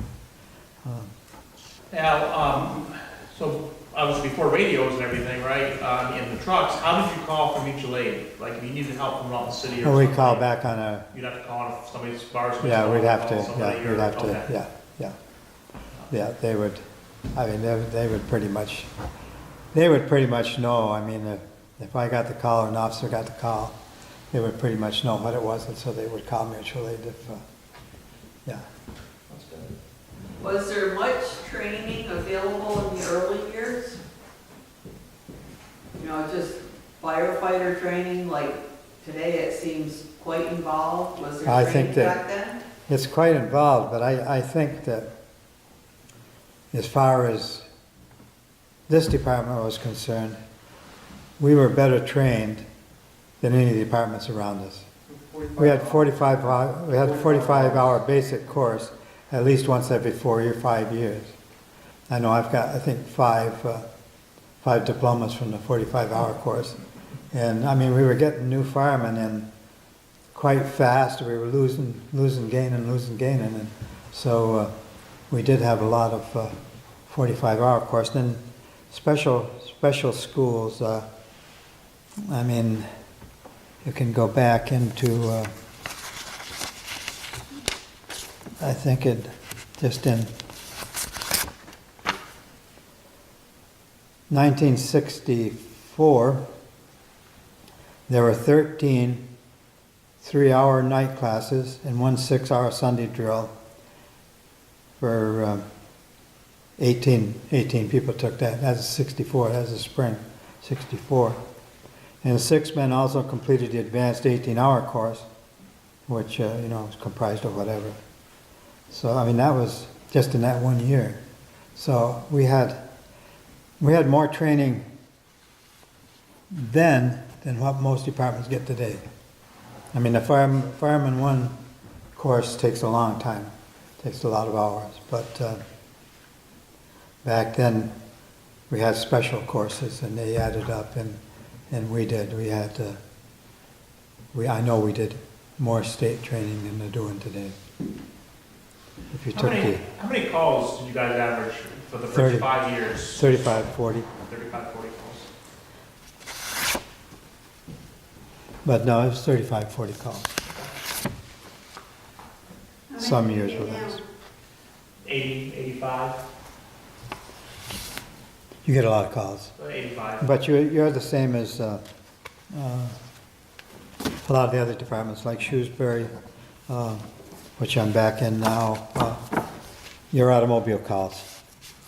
Now, so obviously before radios and everything, right, in the trucks, how did you call for mutual aid? Like if you needed help from Rollin City or well, we something? call back on a, You'd have to call if somebody's bar. yeah, we'd have to, call somebody yeah, we'd or- have to, okay. yeah. Yeah, they would, I mean, they would pretty much know. I mean, if I got the call or an officer got the call, they would pretty much know what it was, and so they would call mutual aid if, yeah. That's good. Was there much training available in the early years? You know, just firefighter training, like today it seems quite involved. Was I there think training that- back then? It's quite involved, but I think that as far as this department was concerned, we were better trained than any of the departments around us. We had 45-hour basic course at least once every 5 years. I know I've got, I think, five diplomas from the 45-hour course. And I mean, we were getting new firemen in quite fast. We were losing, gaining. And so we did have a lot of 45-hour course. Then special schools, I mean, you can go back into, I think it just in 1964, there were 13 3-hour night classes and 1 6-hour Sunday drill for 18 people took that. That's 64, that's the spring, 64. And 6 men also completed the advanced 18-hour course, which, was comprised of whatever. So, I mean, that was just in that 1 year. So we had more training then than what most departments get today. I mean, the fireman 1 course takes a long time, takes a lot of hours, but back then we had special courses and they added up, and we did. I know we did more state training than they're doing today. If you took How many calls did you guys average for the 30. first 5 years? 35, 40, 35, 40 calls. but no, it was 35, 40 calls. How Some many do you years were get less. now? 80, 85, You get a lot of calls. 85. But you're the same as a lot of the other departments, like Shrewsbury, which I'm back in now, your automobile calls.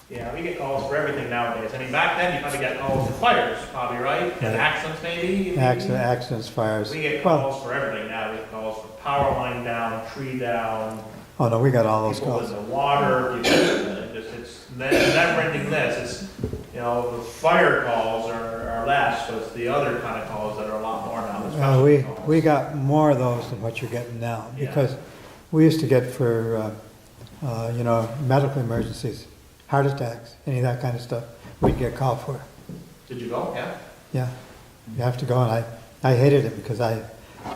Yeah, we get calls for everything nowadays. I mean, back then, you probably got calls for fires, probably, right? And Right. accidents, maybe? Accidents, fires. We get Well, calls for everything now. We get calls for power line down, tree down, oh no, we got all those people in calls. the water, it's never ending list. It's, the fire calls are less, but it's the other kind of calls that are a lot more now. the specialty calls. We got more of those than what you're getting now, Yeah. because we used to get for, medical emergencies, heart attacks, any of that kind of stuff, we'd get called for. Did you go? Yeah. Yeah, you have to go, and I hated it because I'm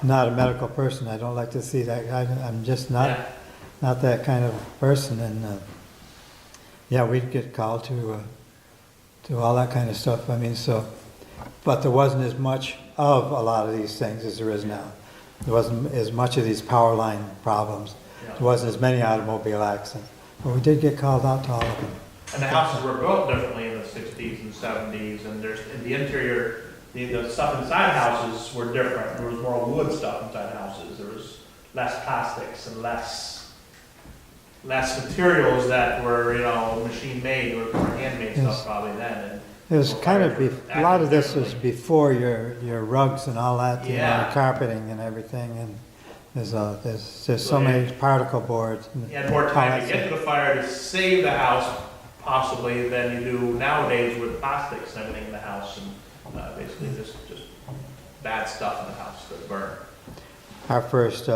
not a medical person. I don't like to see that. I'm just Yeah. not that kind of person, and we'd get called to all that kind of stuff. I mean, so, but there wasn't as much of a lot of these things as there is now. There wasn't as much of these power line problems. Yeah. There wasn't as many automobile accidents. But we did get called out to all of them. And the houses were built differently in the sixties and seventies, and there's, in the interior, the stuff inside houses were different. There was more wood stuff inside houses. There was less plastics and less materials that were, machine made or handmade Yes. stuff probably then. And It was kind of, a lot of this was differently. before your rugs and all that, Yeah. carpeting and everything, and there's so many particle boards. And You had more all time that to stuff. get to the fire to save the house possibly than you do nowadays with plastics and everything in the house, and basically just bad stuff in the house that burn. Our first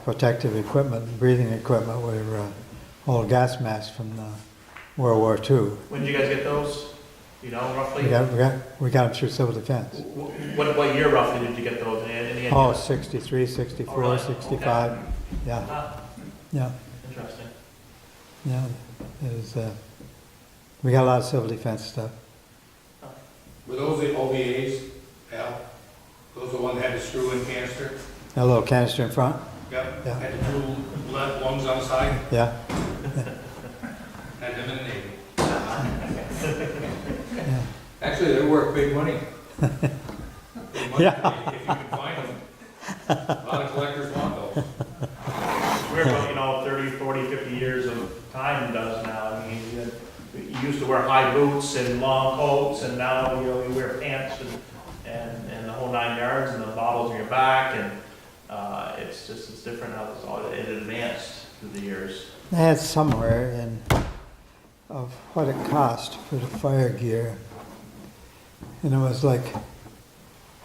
protective equipment, breathing equipment, were old gas masks from World War II. When did you guys get those? Roughly? We got them through civil defense. What year roughly did you get those? Any idea? Oh, 63, 64, Oh, really? 65, yeah, Ah, yeah, interesting. yeah. It was, we got a lot of civil defense stuff. Were those the OVAs, Al? Those the ones that had the screw-in canister? A little canister in front, Yep. Yeah. Had the two lead lungs on the side? yeah, Had them in the Navy. yeah. Actually, they're worth big money. Big money Yeah. if you can find them. A lot of collectors want those. We're about, 30, 40, 50 years of time does now. I mean, you used to wear high boots and long coats, and now, you wear pants and the whole 9 yards, and the bottles in your back, and it's different how it advanced through the years. I had somewhere of what it cost for the fire gear, and it was like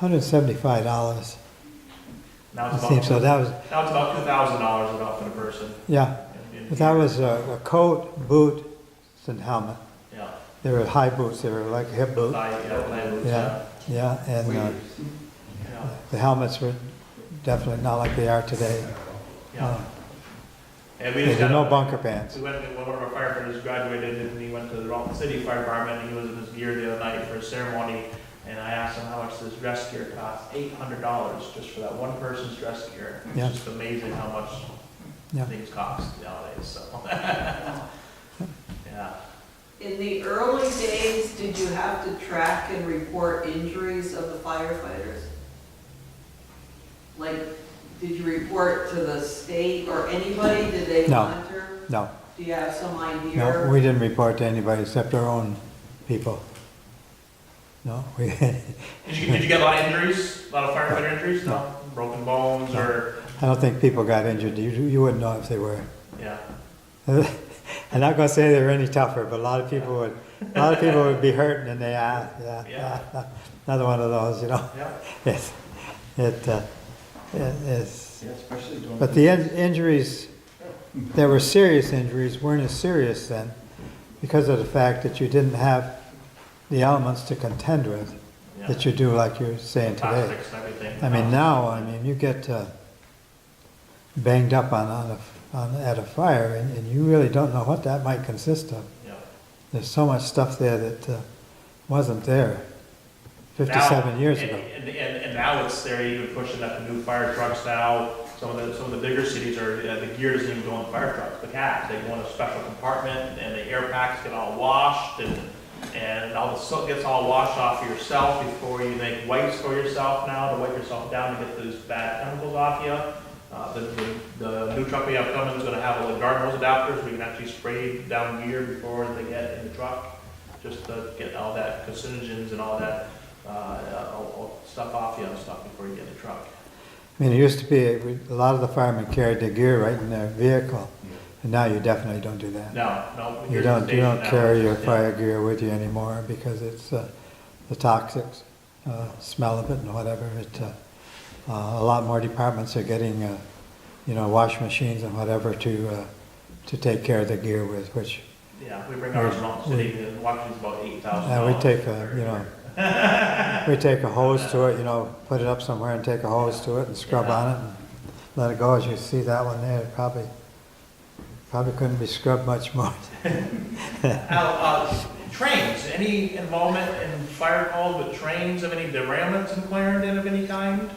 $175. Now It it's seems so. about, That was, now it's about $2,000 about for the person. yeah, And- but that was a coat, boot, and helmet. Yeah. They were high boots. They were like hip boots. Thigh boots, Yeah, yeah, and yeah. the helmets were definitely not like they are today. Yeah. And we There's just no got, bunker pants. we went, one of our firefighters graduated and he went to the Rollin City Fire Department, and he was in his gear the other night for a ceremony, and I asked him how much this dress gear cost. $800 just for that one person's dress gear. Yeah. It's just amazing how much Yeah. things cost nowadays, so. Yeah. In the early days, did you have to track and report injuries of the firefighters? Like, did you report to the state or anybody? Did they No. monitor? No, Do you have some idea? no, we didn't report to anybody except our own people. No, we, Did you get a lot of injuries? A lot of firefighter injuries? No? Broken bones or, I don't think people got injured. You wouldn't know if they were. yeah. I'm not gonna say they were any tougher, but a lot of people would be hurting and they, Yeah. another one of those, Yeah. It's, Yeah, especially during. but the injuries, that were serious injuries, weren't as serious then because of the fact that you didn't have the elements to contend with Yeah. that you do like you're saying today. Plastics and everything. I mean, now, you get banged up at a fire and you really don't know what that might consist of. Yeah. There's so much stuff there that wasn't there 57 Now- years ago. And now it's, they're even pushing up the new fire trucks now. Some of the bigger cities are, the gear doesn't even go in fire trucks, the cabs. They go in a special compartment and the air packs get all washed and all the soot gets all washed off of yourself before you make wipes for yourself now to wipe yourself down to get those bad chemicals off you. The new truck we have coming is gonna have a garden hose adapters. We can actually spray down gear before they get in the truck, just to get all that carcinogens and all that all stuff off you and stuff before you get in the truck. It used to be, a lot of the firemen carried their gear right in their vehicle, and now you definitely don't do that. No. You here's don't, the you don't station now. carry your Yeah. fire gear with you anymore because it's the toxics, smell of it and whatever. A lot more departments are getting, wash machines and whatever to take care of the gear with, which, Yeah, we bring ours from City, and Washington's about $8,000. we take we take a hose to it, put it up somewhere and take a hose to it and scrub on it and let it go. As you see that one there, it probably couldn't be scrubbed much more. Al, trains, any involvement in fire calls with trains of any derailments in Clarendon of any kind?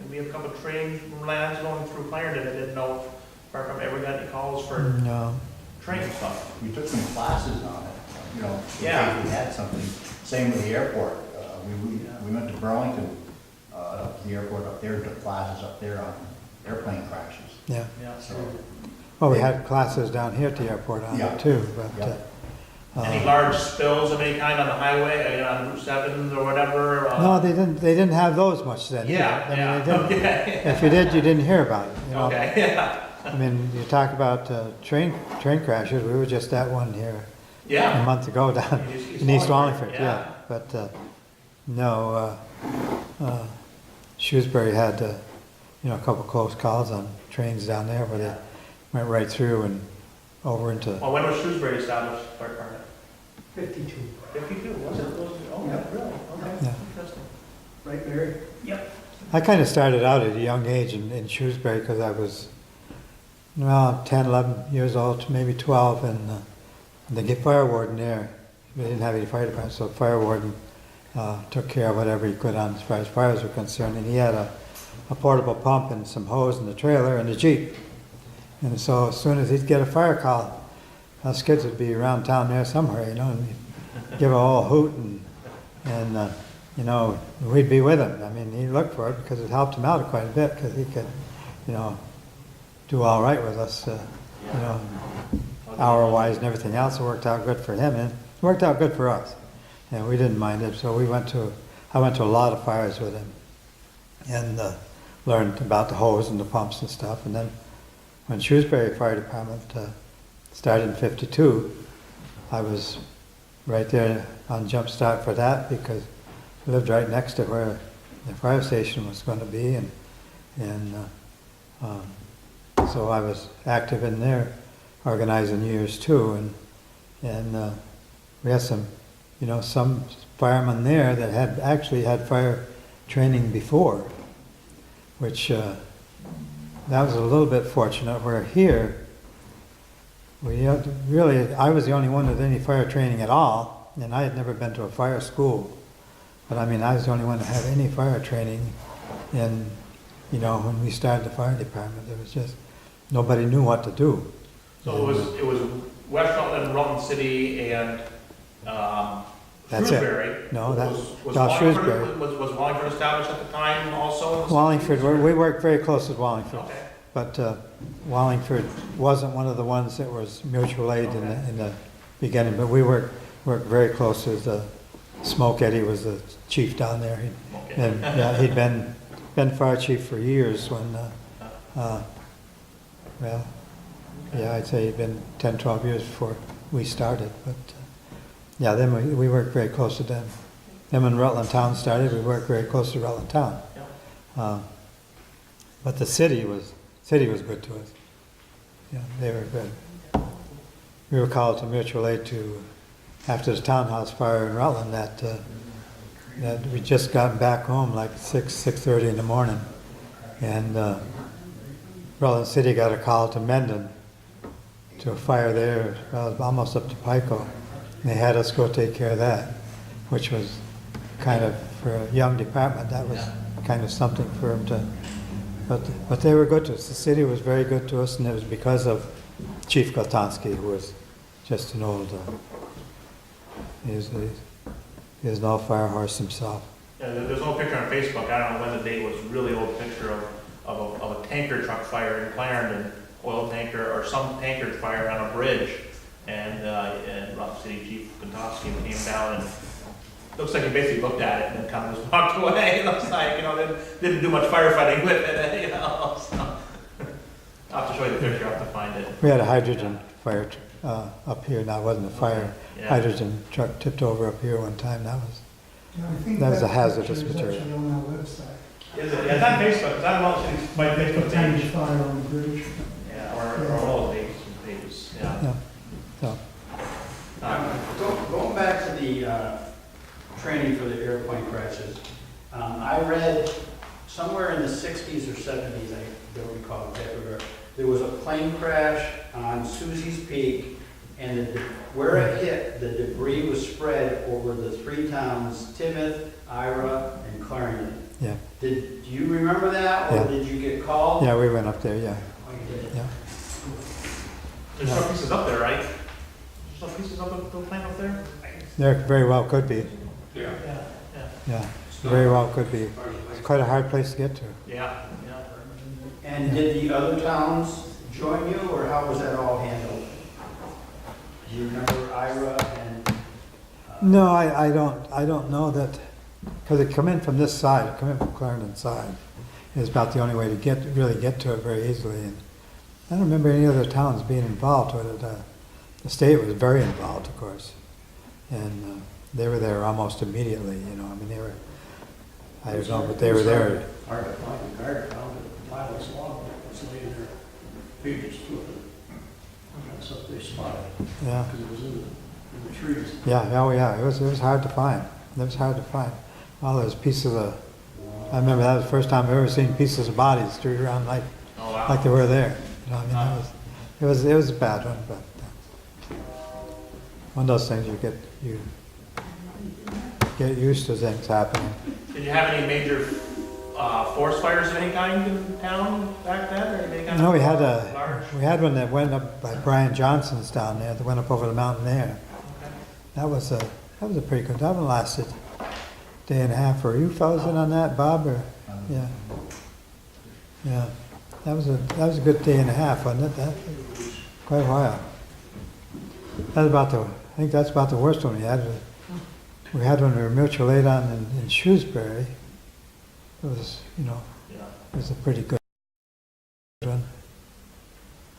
We have a couple of train lads going through Clarendon. I didn't know if fire department ever got any calls for No. train stuff. We took some classes on it, you know, in Yeah. case we had something. Same with the airport. We went to Burlington, up to the airport up there, took classes up there on airplane crashes. Yeah. Yeah. So, Well, we had classes down here at the airport on Yeah. it too, but, Yeah. Any large spills of any kind on the highway, on Route 7 or whatever? no, they didn't have those much then either. Yeah, I mean, yeah, they didn't. okay. If you did, you didn't hear about it, you know? Okay, yeah. I mean, you talk about train crashes, we were just at one here a Yeah. month ago down in East Wallingford, yeah. But, no, Shrewsbury had, you know, a couple close calls on trains down there where they went right through and over into, Well, when was Shrewsbury established, fire department? 52, 52, was it? Oh, Yeah. really? Okay, Yeah. interesting. right, Barry? I kind of started out at a young age in Shrewsbury because I was, well, 10, 11 years old, maybe 12, and the fire warden there, we didn't have any fire department, so the fire warden took care of whatever he could on as far as fires were concerned, and he had a portable pump and some hose in the trailer and a Jeep. And so as soon as he'd get a fire call, us kids would be around town there somewhere, you know, and he'd give a whole hoot and you know, we'd be with him. I mean, he looked for it because it helped him out quite a bit because he could, you know, do all right with us, you know, hour-wise and everything else. It worked out good for him and it worked out good for us. And we didn't mind it. So I went to a lot of fires with him and learned about the hose and the pumps and stuff. And then when Shrewsbury Fire Department started in 52, I was right there on Jump Start for that because I lived right next to where the fire station was going to be, and so I was active in there, organizing years too, and we had some, you know, some firemen there that had actually had fire training before, which that was a little bit fortunate. Where here, we had really, I was the only one with any fire training at all, and I had never been to a fire school. But I mean, I was the only one that had any fire training, and you know, when we started the fire department, there was just nobody knew what to do. So it was West Rutland, Rollin City, and That's it. Shrewsbury. No, that was no, Wallingford, Shrewsbury. was Wallingford established at the time also? Wallingford, we worked very close with Wallingford, Okay. but Wallingford wasn't one of the ones that was mutual aid in the beginning. But we worked very close with Smoke Eddie was the chief down there, Okay. and yeah, he'd been fire chief for years when, well, yeah, I'd say he'd been 10, 12 years before we started, but yeah, then we worked very close with them. Then when Rutland Town started, we worked very close to Rutland Town. But the city was good to us. Yeah, they were good. We were called to mutual aid after the townhouse fire in Rutland that we just gotten back home like 6:30 in the morning, and Rollin City got a call to Mendon to a fire there, almost up to Pico. And they had us go take care of that, which was kind of, for a young department, that was kind of something for them to, but they were good to us. The city was very good to us, and it was because of Chief Galtansky, who was just an old, he was an old fire horse himself. Yeah, there's no picture on Facebook, I don't know when the date was, really old picture of a tanker truck fire in Clarendon, oil tanker, or some tanker fire on a bridge, and Rock City Chief Kontowski came down and looks like he basically looked at it and then kind of just walked away. It looks like, you know, didn't do much firefighting with it, you know, so. I'll have to show you the picture, I'll have to find it. We had a hydrogen fire up here. Now, it wasn't a fire. Yeah. Hydrogen truck tipped over up here one time. That was, Yeah, I think That was a that hazardous picture is material. actually on our website. Is it? Yeah, it's on Facebook, because I don't know if it's my Facebook Tiny page. fire on the bridge. Yeah, or all the pages, yeah. yeah. So, Going back to the training for the airplane crashes, I read somewhere in the 60s or 70s, I don't recall exactly where, there was a plane crash on Susie's Peak, and where it hit, the debris was spread over the three towns, Timoth, Ira, and Clarendon. Yeah, Do you remember that, or Yeah. did you get called? yeah, we went up there, yeah, Oh, you did. yeah. There's some pieces up there, right? There's some pieces up the plant up there? There very well could be, Yeah. Yeah, yeah, yeah, very well could be. It's quite a hard place to get to. yeah, yeah. And did the other towns join you, or how was that all handled? Do you remember Ira and? No, I don't know that, because it come in from this side, it come in from Clarendon side. It's about the only way to really get to it very easily. And I don't remember any other towns being involved with it. The state was very involved, of course. And they were there almost immediately, you know, I mean, they were, I don't know, but they were there. Hard to find a guard found it, miles long, it's laying there, pages to it. That's what they spotted, Yeah, because it was in the trees. yeah, oh yeah, it was hard to find. It was hard to find. All those pieces of, I remember that was the first time I've ever seen pieces of bodies strewn around like Oh, wow. they were there. You know, I mean, it was a bad one, but one of those things you get used to things happening. Did you have any major forest fires of any kind in town back then, or any kind No, of we had large? one that went up by Brian Johnson's down there, that went up over the mountain there. That was a pretty good, that one lasted a day and a half. Were you fellas in on that, Bob, or, yeah? Yeah, that was a good day and a half, wasn't it? That, quite a while. I think that's about the worst one we had. We had one we were mutual aid on in Shrewsbury. It was, you know, Yeah. it was a pretty good one.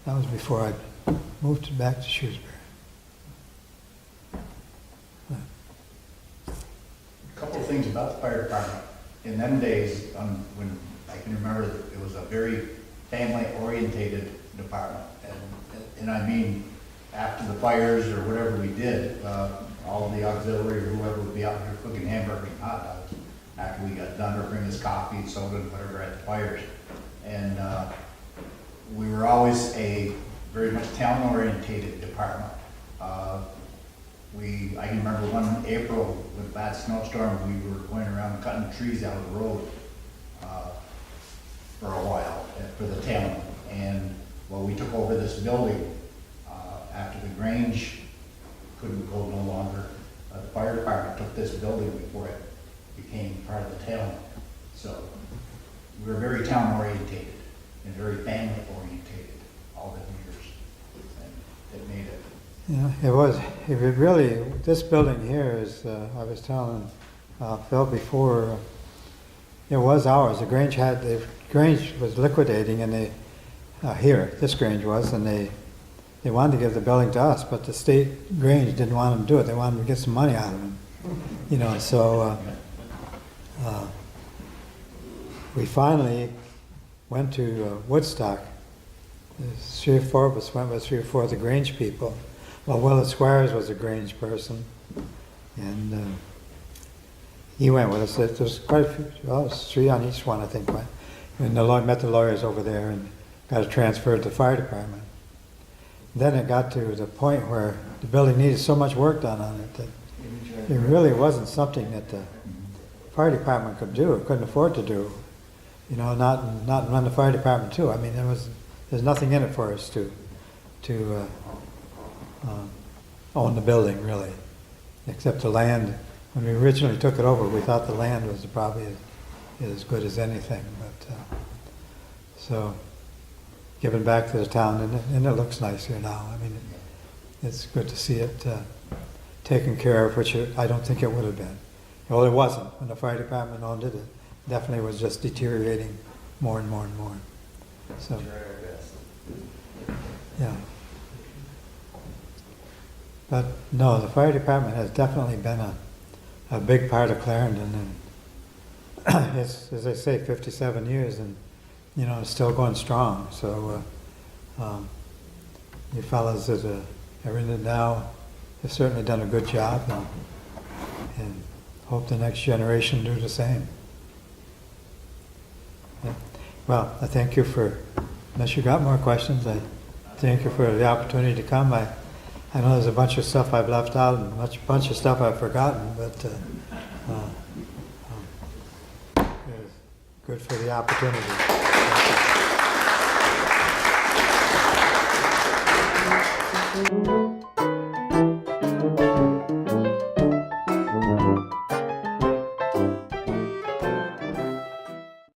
That was before I moved back to Shrewsbury. A couple of things about the fire department. In them days, when I can remember, it was a very family-orientated department. And I mean, after the fires or whatever we did, all of the auxiliary or whoever would be out here cooking hamburgers and hot dogs after we got done, or bring us coffee and soda and whatever at the fires. And we were always a very much town-orientated department. I can remember one April with a bad snowstorm, we were going around cutting trees out of the road for a while for the town. And well, we took over this building after the Grange couldn't go no longer. The fire department took this building before it became part of the town. So we were very town orientated and very family orientated all the years. And it made it. Yeah, it was. It really, this building here is, I was telling Phil before, it was ours. The Grange was liquidating, and this Grange was, and they wanted to give the building to us, but the state Grange didn't want them to do it. They wanted them to get some money out of them, you know. So we finally went to Woodstock. There's 3 or 4 of us went with 3 or 4 of the Grange people. Well, Willett Squires was a Grange person, and he went with us. There was quite a few, well, it was 3 on each one, I think. And met the lawyers over there and got it transferred to the fire department. Then it got to the point where the building needed so much work done on it that it really wasn't something that the fire department could do, couldn't afford to do. You know, not run the fire department too. I mean, there's nothing in it for us to own the building really, except the land. When we originally took it over, we thought the land was probably as good as anything. But so giving back to the town, and it looks nice here now. I mean, it's good to see it taken care of, which I don't think it would have been. Well, it wasn't when the fire department owned it. It definitely was just deteriorating more and more and more. So, yeah. But no, the fire department has definitely been a big part of Clarendon, and it's, as I say, 57 years, and you know, it's still going strong. So you fellas that are in it now have certainly done a good job, and hope the next generation do the same. Yeah. Well, I thank you unless you got more questions, I thank you for the opportunity to come. I know there's a bunch of stuff I've left out and bunch of stuff I've forgotten, but it's good for the opportunity. Thank you.